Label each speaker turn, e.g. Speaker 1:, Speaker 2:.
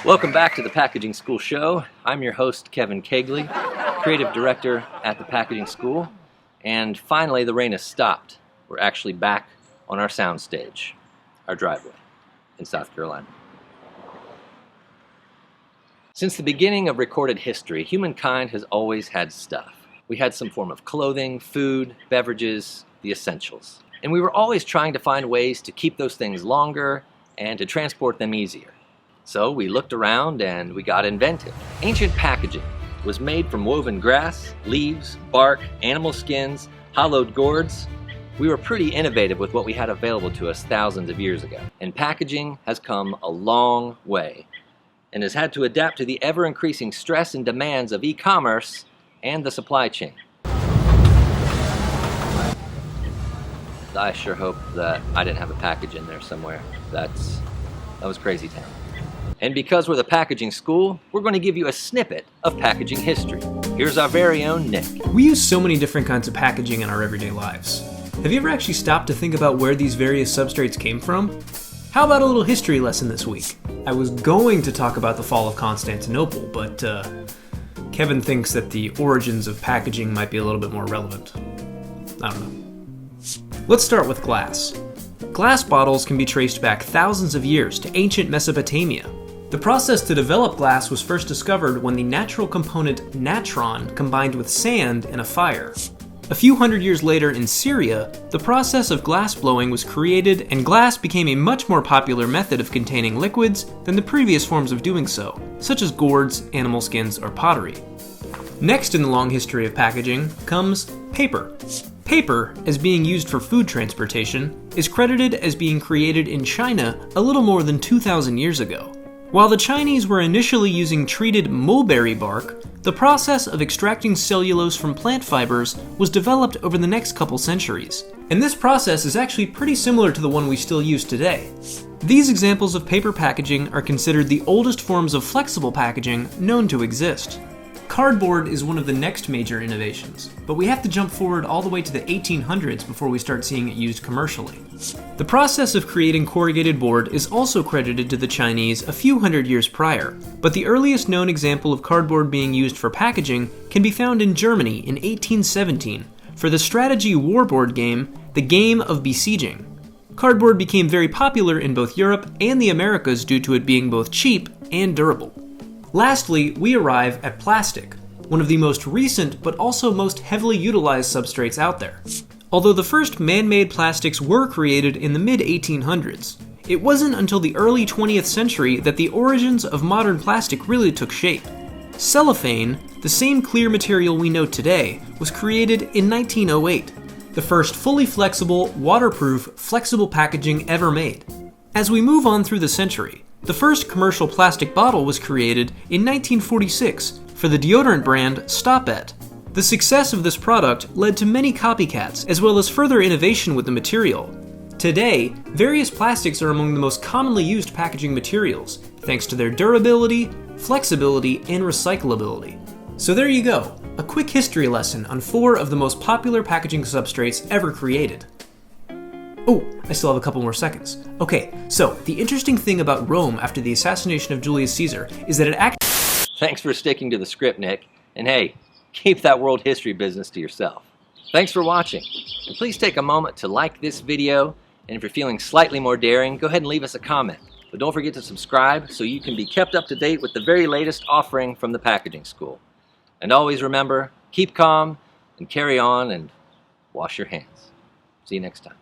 Speaker 1: Welcome back to the Packaging School Show. I'm your host, Kevin Kegley, Creative Director at the Packaging School. And finally, the rain has stopped. We're actually back on our soundstage, our driveway in South Carolina. Since the beginning of recorded history, humankind has always had stuff. We had some form of clothing, food, beverages, the essentials. And we were always trying to find ways to keep those things longer and to transport them easier. So we looked around and we got inventive. Ancient packaging was made from woven grass, leaves, bark, animal skins, hollowed gourds. We were pretty innovative with what we had available to us thousands of years ago. And packaging has come a long way and has had to adapt to the ever-increasing stress and demands of e-commerce and the supply chain. I sure hope that I didn't have a package in there somewhere. That was crazy town. And because we're the Packaging School, we're going to give you a snippet of packaging history. Here's our very own Nick.
Speaker 2: We use so many different kinds of packaging in our everyday lives. Have you ever actually stopped to think about where these various substrates came from? How about a little history lesson this week? I was going to talk about the fall of Constantinople, but Kevin thinks that the origins of packaging might be a little bit more relevant. I don't know. Let's start with glass. Glass bottles can be traced back thousands of years to ancient Mesopotamia. The process to develop glass was first discovered when the natural component natron combined with sand in a fire. A few hundred years later in Syria, the process of glass blowing was created and glass became a much more popular method of containing liquids than the previous forms of doing so, such as gourds, animal skins, or pottery. Next in the long history of packaging comes paper. Paper, as being used for food transportation, is credited as being created in China a little more than 2,000 years ago. While the Chinese were initially using treated mulberry bark, the process of extracting cellulose from plant fibers was developed over the next couple centuries. And this process is actually pretty similar to the one we still use today. These examples of paper packaging are considered the oldest forms of flexible packaging known to exist. Cardboard is one of the next major innovations, but we have to jump forward all the way to the 1800s before we start seeing it used commercially. The process of creating corrugated board is also credited to the Chinese a few hundred years prior, but the earliest known example of cardboard being used for packaging can be found in Germany in 1817 for the strategy warboard game, The Game of Besieging. Cardboard became very popular in both Europe and the Americas due to it being both cheap and durable. Lastly, we arrive at plastic, one of the most recent but also most heavily utilized substrates out there. Although the first man-made plastics were created in the mid-1800s, it wasn't until the early 20th century that the origins of modern plastic really took shape. Cellophane, the same clear material we know today, was created in 1908, the first fully flexible, waterproof, flexible packaging ever made. As we move on through the century, the first commercial plastic bottle was created in 1946 for the deodorant brand Stop-it. The success of this product led to many copycats, as well as further innovation with the material. Today, various plastics are among the most commonly used packaging materials, thanks to their durability, flexibility, and recyclability. So there you go, a quick history lesson on 4 of the most popular packaging substrates ever created. Oh, I still have a couple more seconds. Okay, so the interesting thing about Rome after the assassination of Julius Caesar is that it actually...
Speaker 1: Thanks for sticking to the script, Nick. And hey, keep that world history business to yourself. Thanks for watching. And please take a moment to like this video. And if you're feeling slightly more daring, go ahead and leave us a comment. But don't forget to subscribe so you can be kept up to date with the very latest offering from the Packaging School. And always remember, keep calm and carry on and wash your hands. See you next time.